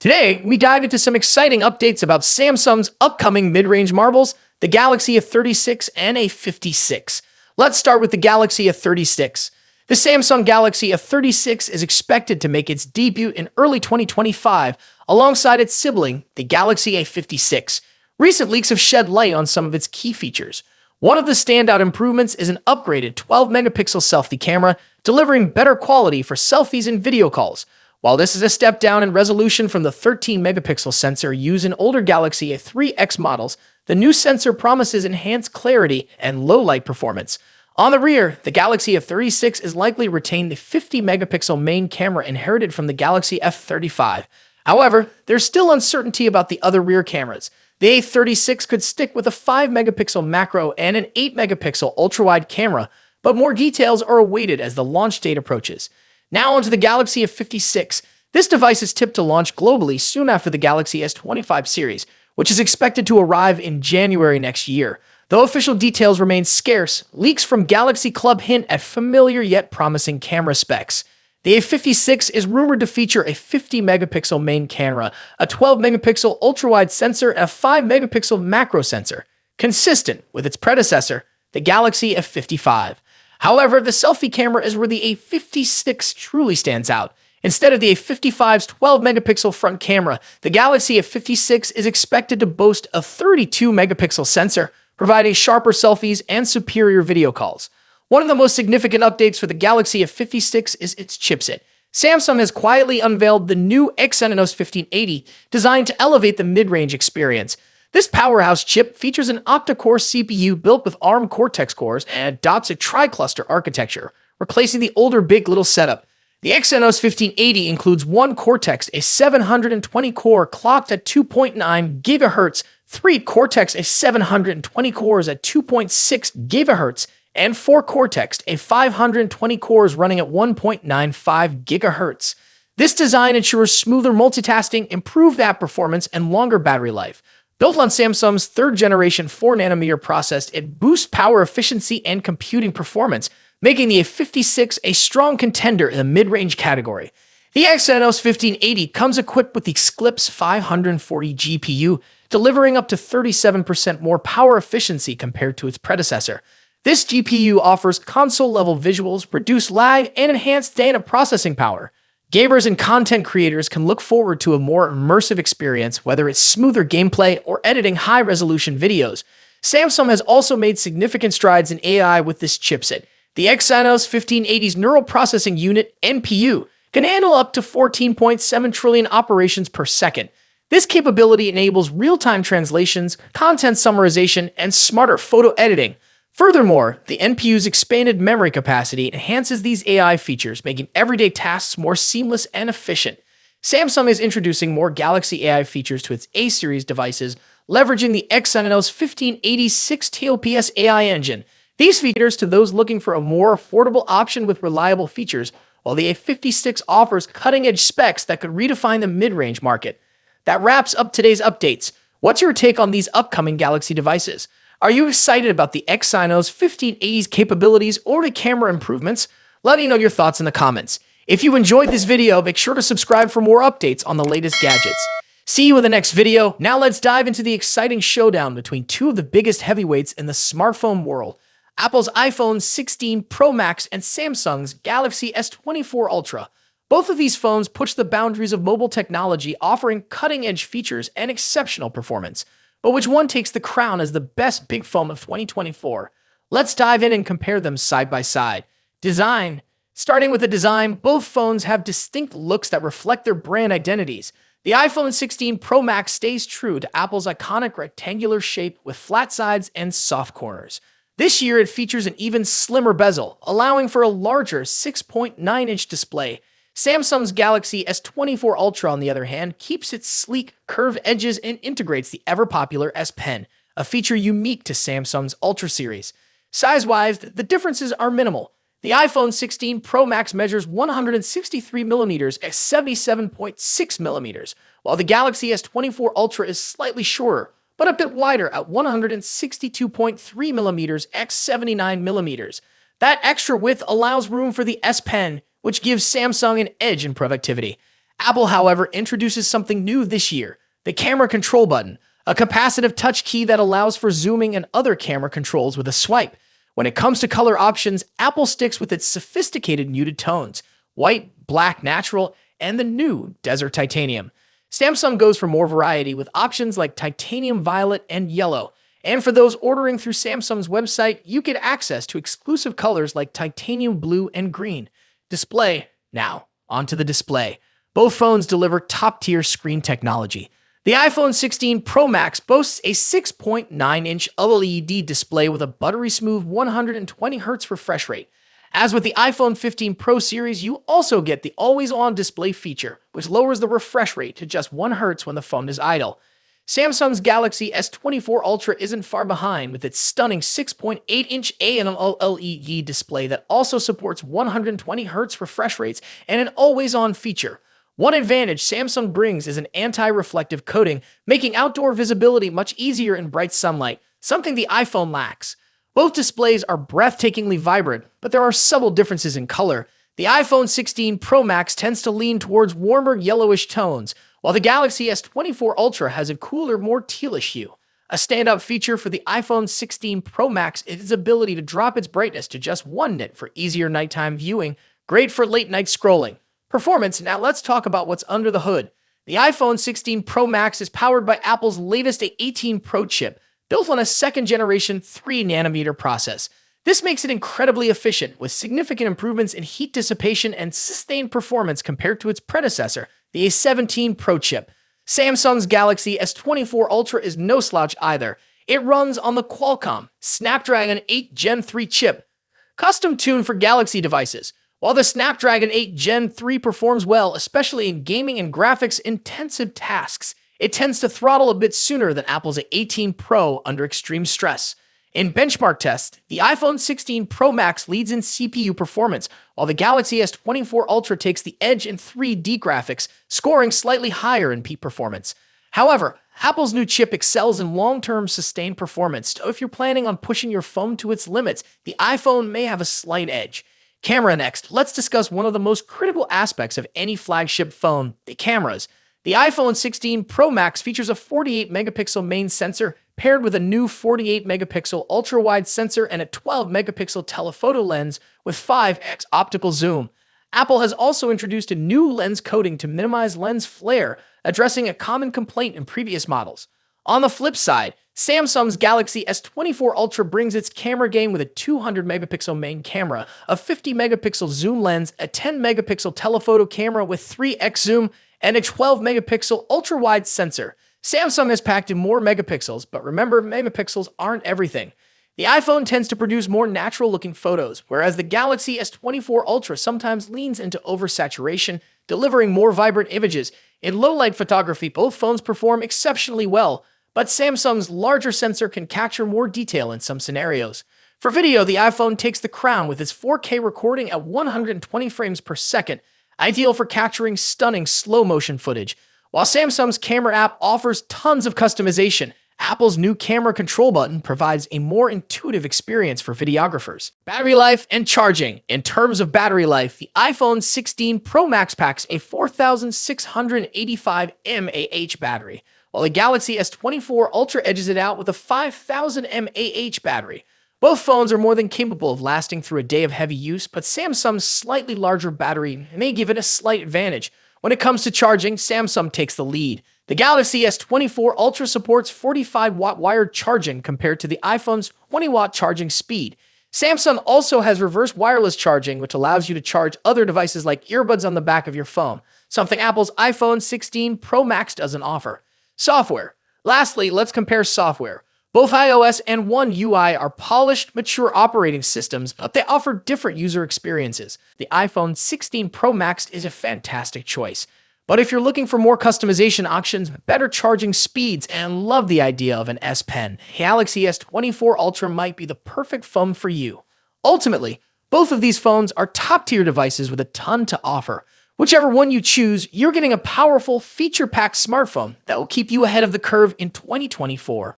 Today, we dive into some exciting updates about Samsung's upcoming mid-range marvels, the Galaxy A36 and A56. Let's start with the Galaxy A36. The Samsung Galaxy A36 is expected to make its debut in early 2025 alongside its sibling, the Galaxy A56. Recent leaks have shed light on some of its key features. One of the standout improvements is an upgraded 12-megapixel selfie camera, delivering better quality for selfies and video calls. While this is a step down in resolution from the 13-megapixel sensor used in older Galaxy A3X models, the new sensor promises enhanced clarity and low-light performance. On the rear, the Galaxy A36 is likely to retain the 50-megapixel main camera inherited from the Galaxy F35. However, there's still uncertainty about the other rear cameras. The A36 could stick with a 5-megapixel macro and an 8-megapixel ultra-wide camera, but more details are awaited as the launch date approaches. Now onto the Galaxy A56. This device is tipped to launch globally soon after the Galaxy S25 series, which is expected to arrive in January next year. Though official details remain scarce, leaks from Galaxy Club hint at familiar yet promising camera specs. The A56 is rumored to feature a 50-megapixel main camera, a 12-megapixel ultra-wide sensor, and a 5-megapixel macro sensor, consistent with its predecessor, the Galaxy F55. However, the selfie camera is where the A56 truly stands out. Instead of the A55's 12-megapixel front camera, the Galaxy A56 is expected to boast a 32-megapixel sensor, providing sharper selfies and superior video calls. One of the most significant updates for the Galaxy F56 is its chipset. Samsung has quietly unveiled the new Exynos 1580, designed to elevate the mid-range experience. This powerhouse chip features an octa-core CPU built with ARM Cortex cores and adopts a tri-cluster architecture, replacing the older Big Little setup. The Exynos 1580 includes one Cortex, a 720-core clocked at 2.9 GHz, three Cortex, a 720 cores at 2.6 GHz, and four Cortex, a 520 cores running at 1.95 GHz. This design ensures smoother multitasking, improved app performance, and longer battery life. Built on Samsung's third-generation 4nm process, it boosts power efficiency and computing performance, making the A56 a strong contender in the mid-range category. The Exynos 1580 comes equipped with the Xclipse 540 GPU, delivering up to 37% more power efficiency compared to its predecessor. This GPU offers console-level visuals, reduced lag, and enhanced data processing power. Gamers and content creators can look forward to a more immersive experience, whether it's smoother gameplay or editing high-resolution videos. Samsung has also made significant strides in AI with this chipset. The Exynos 1580's Neural Processing Unit, NPU, can handle up to 14.7 trillion operations per second. This capability enables real-time translations, content summarization, and smarter photo editing. Furthermore, the NPU's expanded memory capacity enhances these AI features, making everyday tasks more seamless and efficient. Samsung is introducing more Galaxy AI features to its A-series devices, leveraging the Exynos 1580 6TOPS AI engine. These features to those looking for a more affordable option with reliable features, while the A56 offers cutting-edge specs that could redefine the mid-range market. That wraps up today's updates. What's your take on these upcoming Galaxy devices? Are you excited about the Exynos 1580's capabilities or the camera improvements? Let me know your thoughts in the comments. If you enjoyed this video, make sure to subscribe for more updates on the latest gadgets. See you in the next video. Now let's dive into the exciting showdown between two of the biggest heavyweights in the smartphone world, Apple's iPhone 16 Pro Max and Samsung's Galaxy S24 Ultra. Both of these phones push the boundaries of mobile technology, offering cutting-edge features and exceptional performance. But which one takes the crown as the best big phone of 2024? Let's dive in and compare them side by side. Design. Starting with the design, both phones have distinct looks that reflect their brand identities. The iPhone 16 Pro Max stays true to Apple's iconic rectangular shape with flat sides and soft corners. This year, it features an even slimmer bezel, allowing for a larger 6.9-inch display. Samsung's Galaxy S24 Ultra, on the other hand, keeps its sleek, curved edges and integrates the ever-popular S Pen, a feature unique to Samsung's Ultra series. Size-wise, the differences are minimal. The iPhone 16 Pro Max measures 163mm at 77.6mm, while the Galaxy S24 Ultra is slightly shorter, but a bit wider at 162.3mm x 79mm. That extra width allows room for the S Pen, which gives Samsung an edge in productivity. Apple, however, introduces something new this year, the camera control button, a capacitive touch key that allows for zooming and other camera controls with a swipe. When it comes to color options, Apple sticks with its sophisticated muted tones, white, black, natural, and the new desert titanium. Samsung goes for more variety with options like titanium violet and yellow. And for those ordering through Samsung's website, you get access to exclusive colors like titanium blue and green. Display. Now, onto the display. Both phones deliver top-tier screen technology. The iPhone 16 Pro Max boasts a 6.9-inch OLED display with a buttery-smooth 120Hz refresh rate. As with the iPhone 15 Pro series, you also get the always-on display feature, which lowers the refresh rate to just 1 Hz when the phone is idle. Samsung's Galaxy S24 Ultra isn't far behind with its stunning 6.8-inch AMOLED display that also supports 120Hz refresh rates and an always-on feature. One advantage Samsung brings is an anti-reflective coating, making outdoor visibility much easier in bright sunlight, something the iPhone lacks. Both displays are breathtakingly vibrant, but there are subtle differences in color. The iPhone 16 Pro Max tends to lean towards warmer yellowish tones, while the Galaxy S24 Ultra has a cooler, more tealish hue. A standout feature for the iPhone 16 Pro Max is its ability to drop its brightness to just 1 nit for easier nighttime viewing, great for late-night scrolling. Performance. Now let's talk about what's under the hood. The iPhone 16 Pro Max is powered by Apple's latest A18 Pro chip, built on a second-generation 3nm process. This makes it incredibly efficient, with significant improvements in heat dissipation and sustained performance compared to its predecessor, the A17 Pro chip. Samsung's Galaxy S24 Ultra is no slouch either. It runs on the Qualcomm Snapdragon 8 Gen 3 chip, custom-tuned for Galaxy devices. While the Snapdragon 8 Gen 3 performs well, especially in gaming and graphics-intensive tasks, it tends to throttle a bit sooner than Apple's A18 Pro under extreme stress. In benchmark tests, the iPhone 16 Pro Max leads in CPU performance, while the Galaxy S24 Ultra takes the edge in 3D graphics, scoring slightly higher in peak performance. However, Apple's new chip excels in long-term sustained performance, so if you're planning on pushing your phone to its limits, the iPhone may have a slight edge. Camera next. Let's discuss one of the most critical aspects of any flagship phone, the cameras. The iPhone 16 Pro Max features a 48-megapixel main sensor paired with a new 48-megapixel ultra-wide sensor and a 12-megapixel telephoto lens with 5x optical zoom. Apple has also introduced a new lens coating to minimize lens flare, addressing a common complaint in previous models. On the flip side, Samsung's Galaxy S24 Ultra brings its camera game with a 200-megapixel main camera, a 50-megapixel zoom lens, a 10-megapixel telephoto camera with 3x zoom, and a 12-megapixel ultra-wide sensor. Samsung has packed in more megapixels, but remember, megapixels aren't everything. The iPhone tends to produce more natural-looking photos, whereas the Galaxy S24 Ultra sometimes leans into oversaturation, delivering more vibrant images. In low-light photography, both phones perform exceptionally well, but Samsung's larger sensor can capture more detail in some scenarios. For video, the iPhone takes the crown with its 4K recording at 120 frames per second, ideal for capturing stunning slow-motion footage. While Samsung's camera app offers tons of customization, Apple's new camera control button provides a more intuitive experience for videographers. Battery life and charging. In terms of battery life, the iPhone 16 Pro Max packs a 4,685 mAh battery, while the Galaxy S24 Ultra edges it out with a 5,000 mAh battery. Both phones are more than capable of lasting through a day of heavy use, but Samsung's slightly larger battery may give it a slight advantage. When it comes to charging, Samsung takes the lead. The Galaxy S24 Ultra supports 45-watt wired charging compared to the iPhone's 20-watt charging speed. Samsung also has reverse wireless charging, which allows you to charge other devices like earbuds on the back of your phone, something Apple's iPhone 16 Pro Max doesn't offer. Software. Lastly, let's compare software. Both iOS and One UI are polished, mature operating systems, but they offer different user experiences. The iPhone 16 Pro Max is a fantastic choice. But if you're looking for more customization options, better charging speeds, and love the idea of an S Pen, Galaxy S24 Ultra might be the perfect phone for you. Ultimately, both of these phones are top-tier devices with a ton to offer. Whichever one you choose, you're getting a powerful, feature-packed smartphone that will keep you ahead of the curve in 2024.